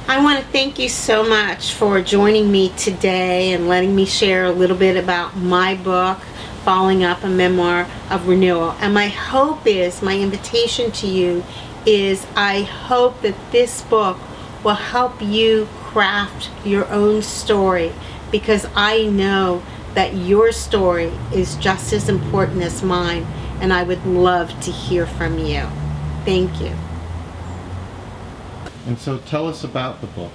I want to thank you so much for joining me today and letting me share a little bit about my book, Following Up a Memoir of Renewal. And my invitation to you is I hope that this book will help you craft your own story, because I know that your story is just as important as mine, and I would love to hear from you. Thank you. And so tell us about the book.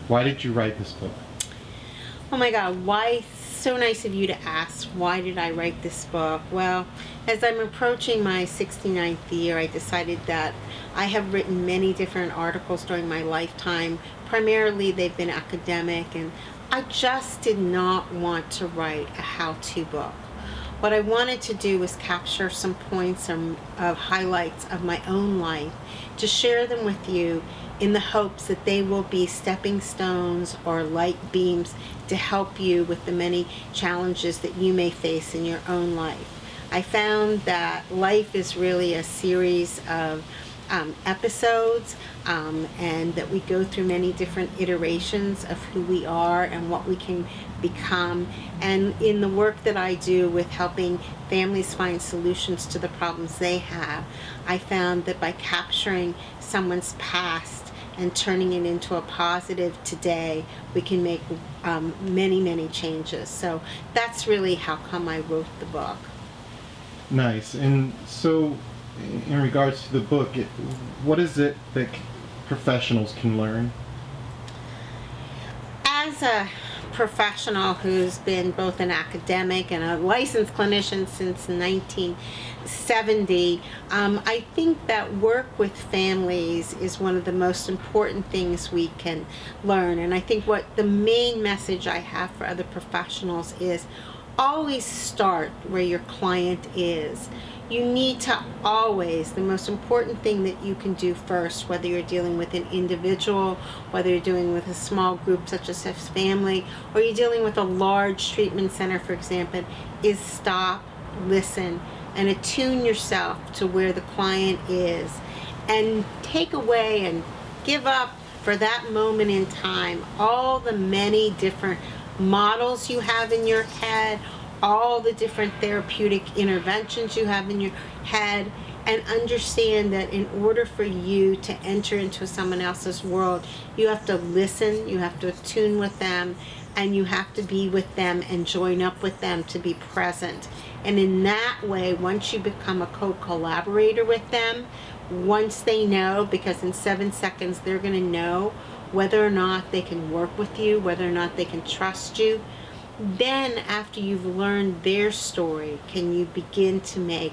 Why did you write this book? Oh my God, why? So nice of you to ask. Why did I write this book? Well, as I'm approaching my 69th year, I decided that I have written many different articles during my lifetime. Primarily, they've been academic, and I just did not want to write a how-to book. What I wanted to do was capture some points of highlights of my own life to share them with you in the hopes that they will be stepping stones or light beams to help you with the many challenges that you may face in your own life. I found that life is really a series of episodes, and that we go through many different iterations of who we are and what we can become. And in the work that I do with helping families find solutions to the problems they have, I found that by capturing someone's past and turning it into a positive today, we can make many changes. So that's really how come I wrote the book. Nice. And so, in regards to the book, what is it that professionals can learn? As a professional who's been both an academic and a licensed clinician since 1970, I think that work with families is one of the most important things we can learn. And I think what the main message I have for other professionals is always start where your client is. You need to always, the most important thing that you can do first, whether you're dealing with an individual, whether you're dealing with a small group such as a family, or you're dealing with a large treatment center, for example, is stop, listen, and attune yourself to where the client is, and take away and give up for that moment in time all the many different models you have in your head, all the different therapeutic interventions you have in your head, and understand that in order for you to enter into someone else's world, you have to listen, you have to attune with them, and you have to be with them and join up with them to be present. And in that way, once you become a co-collaborator with them, once they know, because in 7 seconds they're going to know whether or not they can work with you, whether or not they can trust you, then after you've learned their story, can you begin to make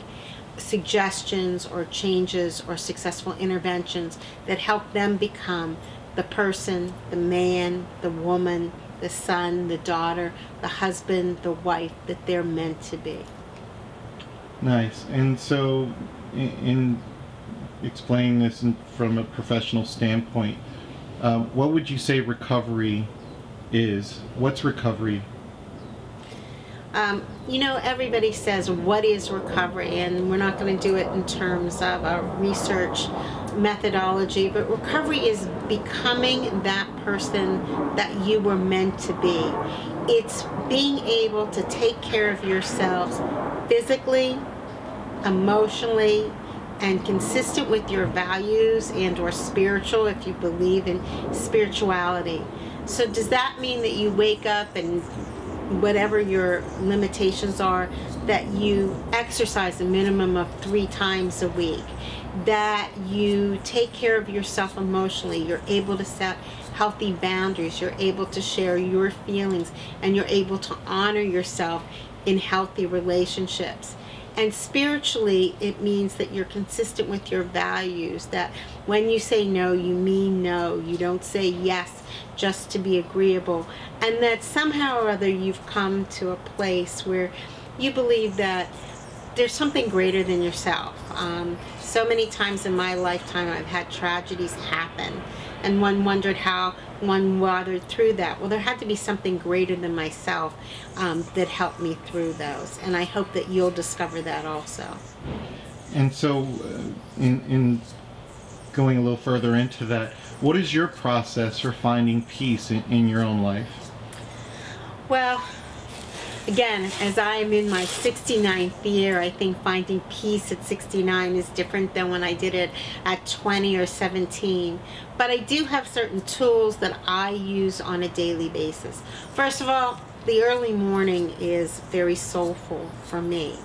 suggestions or changes or successful interventions that help them become the person, the man, the woman, the son, the daughter, the husband, the wife that they're meant to be. Nice. And so, in explaining this from a professional standpoint, what would you say recovery is? What's recovery? Everybody says, what is recovery? And we're not going to do it in terms of a research methodology, but recovery is becoming that person that you were meant to be. It's being able to take care of yourselves physically, emotionally, and consistent with your values and or spiritual, if you believe in spirituality. So does that mean that you wake up and whatever your limitations are, that you exercise a minimum of 3 times a week, that you take care of yourself emotionally, you're able to set healthy boundaries, you're able to share your feelings, and you're able to honor yourself in healthy relationships? And spiritually, it means that you're consistent with your values, that when you say no, you mean no. You don't say yes just to be agreeable. And that somehow or other you've come to a place where you believe that there's something greater than yourself. So many times in my lifetime I've had tragedies happen, and one wondered how one watered through that. Well, there had to be something greater than myself that helped me through those, and I hope that you'll discover that also. And so, in going a little further into that, What is your process for finding peace in your own life? Well, again, as I am in my 69th year, I think finding peace at 69 is different than when I did it at 20 or 17. But I do have certain tools that I use on a daily basis. First of all, the early morning is very soulful for me.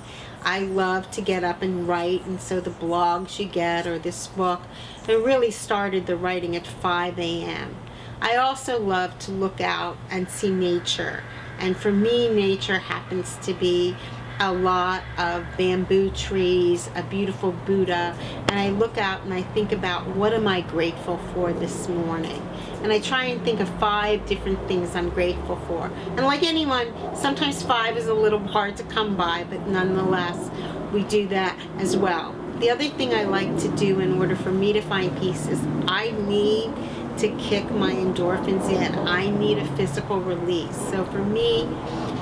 I love to get up and write, and so the blogs you get or this book, I really started the writing at 5 a.m. I also love to look out and see nature. And for me, nature happens to be a lot of bamboo trees, a beautiful Buddha, and I look out and I think about what am I grateful for this morning. And I try and think of 5 different things I'm grateful for. And like anyone, sometimes 5 is a little hard to come by, but nonetheless, we do that as well. The other thing I like to do in order for me to find peace is I need to kick my endorphins in. I need a physical release. So for me,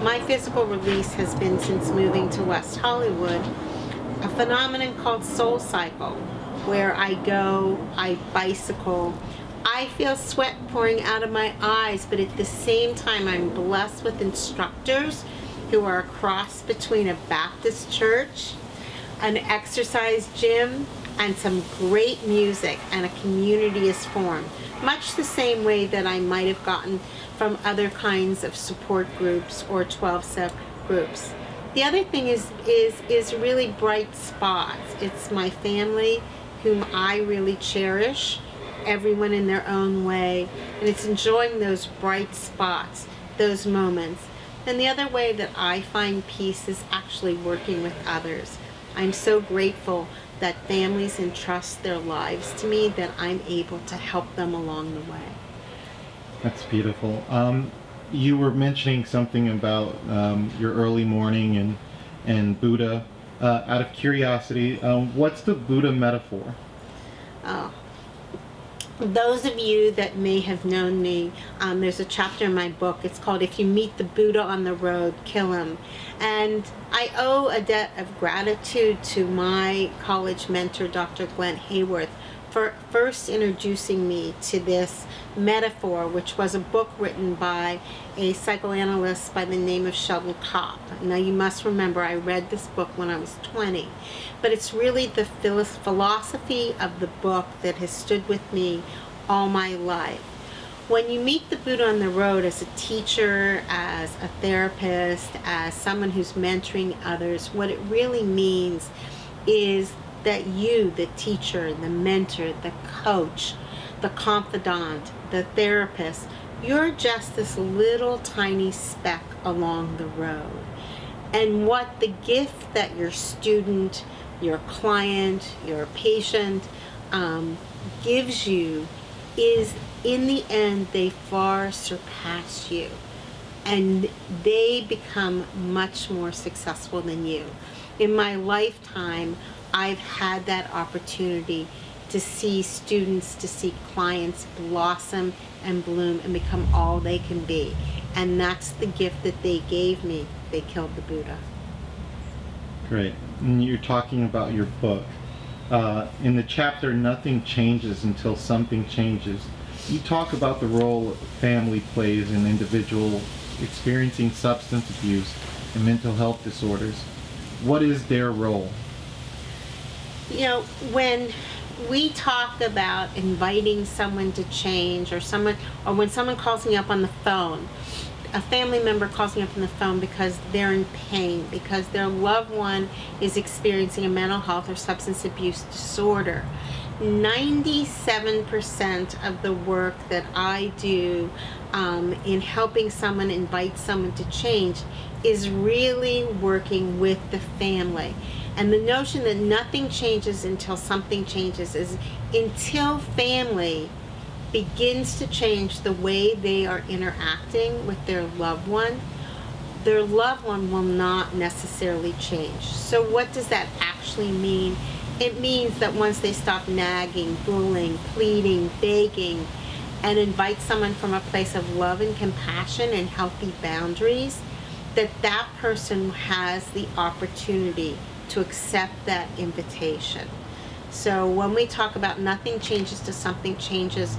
my physical release has been, since moving to West Hollywood, a phenomenon called Soul Cycle, where I go, I bicycle, I feel sweat pouring out of my eyes, but at the same time I'm blessed with instructors who are a cross between a Baptist church, an exercise gym, and some great music, and a community is formed. Much the same way that I might have gotten from other kinds of support groups or 12-step groups. The other thing is really bright spots. It's my family, whom I really cherish, everyone in their own way, and it's enjoying those bright spots, those moments. And the other way that I find peace is actually working with others. I'm so grateful that families entrust their lives to me, that I'm able to help them along the way. That's beautiful. You were mentioning something about your early morning and Buddha. Out of curiosity, what's the Buddha metaphor? Oh. Those of you that may have known me, there's a chapter in my book. It's called If You Meet the Buddha on the Road, Kill Him. And I owe a debt of gratitude to my college mentor, Dr. Glenn Hayworth, for first introducing me to this metaphor, which was a book written by a psychoanalyst by the name of Sheldon Kopp. Now you must remember I read this book when I was 20, but it's really the philosophy of the book that has stood with me all my life. When you meet the Buddha on the road as a teacher, as a therapist, as someone who's mentoring others, what it really means is that you, the teacher, the mentor, the coach, the confidant, the therapist, you're just this little tiny speck along the road. And what the gift that your student, your client, your patient gives you is, in the end, they far surpass you. And they become much more successful than you. In my lifetime, I've had that opportunity to see students, to see clients blossom and bloom and become all they can be. And that's the gift that they gave me. They killed the Buddha. Great. And you're talking about your book. In the chapter, Nothing Changes Until Something Changes, you talk about the role family plays in individuals experiencing substance abuse and mental health disorders. What is their role? You know, when we talk about inviting someone to change, or when someone calls me up on the phone, a family member calls me up on the phone because they're in pain, because their loved one is experiencing a mental health or substance abuse disorder. 97% of the work that I do in helping someone, invite someone to change, is really working with the family. And the notion that nothing changes until something changes is until family begins to change the way they are interacting with their loved one will not necessarily change. So what does that actually mean? It means that once they stop nagging, bullying, pleading, begging, and invite someone from a place of love and compassion and healthy boundaries, that person has the opportunity to accept that invitation. So when we talk about nothing changes till something changes,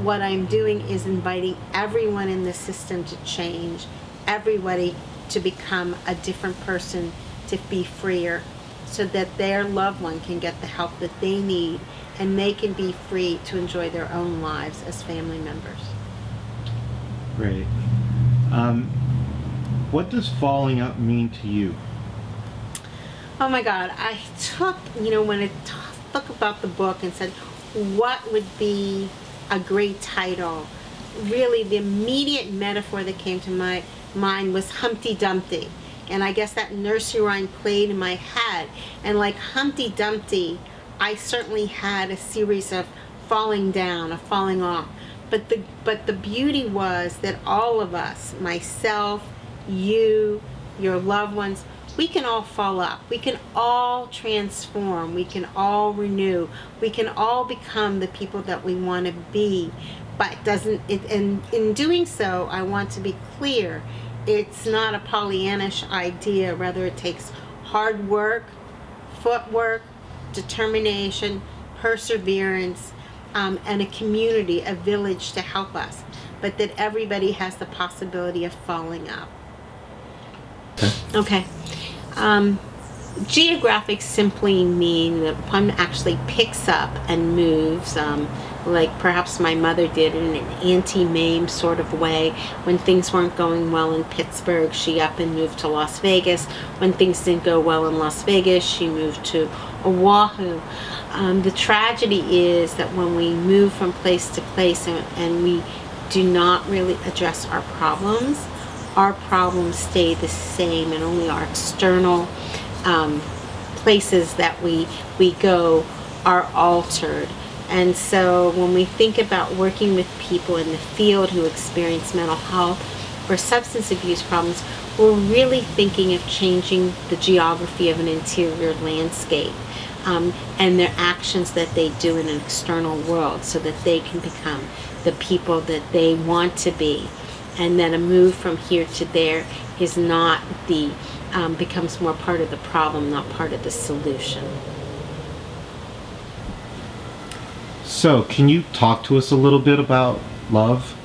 what I'm doing is inviting everyone in the system to change, everybody to become a different person, to be freer, so that their loved one can get the help that they need and they can be free to enjoy their own lives as family members. Great. What does falling up mean to you? Oh my God, I took, when I thought about the book and said, what would be a great title? Really, the immediate metaphor that came to my mind was Humpty Dumpty. And I guess that nursery rhyme played in my head. And like Humpty Dumpty, I certainly had a series of falling down, of falling off. But the beauty was that all of us, myself, you, your loved ones, we can all fall up. We can all transform. We can all renew. We can all become the people that we want to be. But in doing so, I want to be clear, it's not a Pollyannish idea. Rather, it takes hard work, footwork, determination, perseverance, and a community, a village to help us. But that everybody has the possibility of falling up. Okay. Geographics simply mean that one actually picks up and moves, like perhaps my mother did in an anti-MAME sort of way. When things weren't going well in Pittsburgh, she up and moved to Las Vegas. When things didn't go well in Las Vegas, she moved to Oahu. The tragedy is that when we move from place to place and we do not really address our problems stay the same, and only our external places that we go are altered. And so when we think about working with people in the field who experience mental health or substance abuse problems, we're really thinking of changing the geography of an interior landscape, and their actions that they do in an external world, so that they can become the people that they want to be. And that a move from here to there is not becomes more part of the problem, not part of the solution. So, can you talk to us a little bit about love?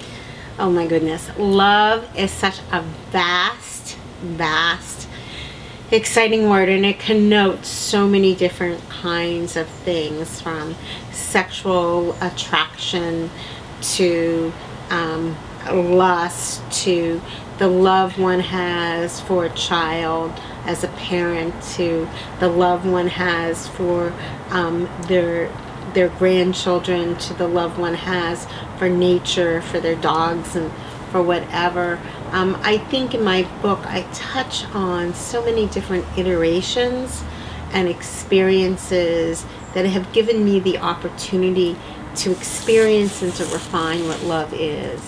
Oh my goodness. Love is such a vast, exciting word, and it connotes so many different kinds of things, from sexual attraction to lust, to the love one has for a child as a parent, to the love one has for their grandchildren, to the love one has for nature, for their dogs, and for whatever. I think in my book I touch on so many different iterations and experiences that have given me the opportunity to experience and to refine what love is,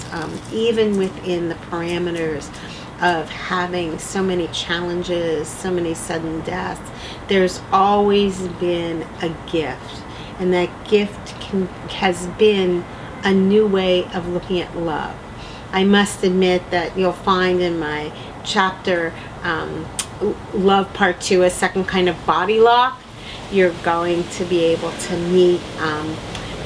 even within the parameters of having so many challenges, so many sudden deaths. There's always been a gift, and that gift has been a new way of looking at love. I must admit that you'll find in my chapter, Love Part 2, a second kind of body lock, you're going to be able to meet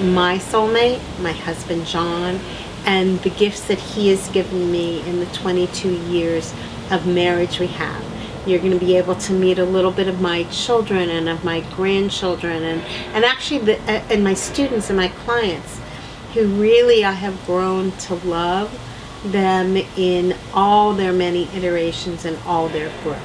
my soulmate, my husband John, and the gifts that he has given me in the 22 years of marriage we have. You're going to be able to meet a little bit of my children and of my grandchildren, and actually and my students and my clients, who really I have grown to love them in all their many iterations and all their growth.